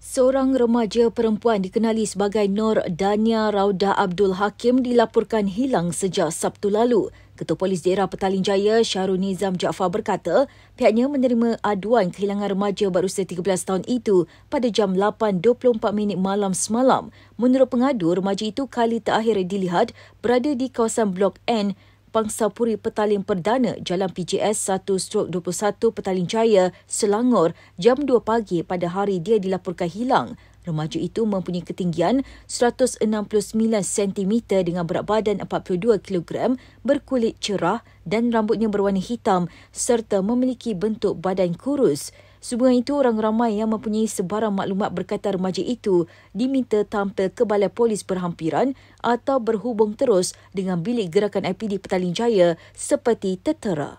Seorang remaja perempuan dikenali sebagai Nur Dania Raudah Abdul Hakim dilaporkan hilang sejak Sabtu lalu. Ketua Polis Daerah Petaling Jaya, Syahrul Nizam Jaafar berkata, pihaknya menerima aduan kehilangan remaja berusia 13 tahun itu pada jam 8.24 malam semalam. Menurut pengadu, remaja itu kali terakhir dilihat berada di kawasan Blok N, Pangsapuri Petaling Perdana, Jalan PJS 1/21 Petaling Jaya, Selangor, jam 2 pagi pada hari dia dilaporkan hilang. Remaja itu mempunyai ketinggian 169 cm dengan berat badan 42 kg, berkulit cerah dan rambutnya berwarna hitam serta memiliki bentuk badan kurus. Sehubungan itu, orang ramai yang mempunyai sebarang maklumat berkaitan remaja itu diminta tampil ke Balai Polis berhampiran atau berhubung terus dengan Bilik Gerakan IPD Petaling Jaya seperti tertera.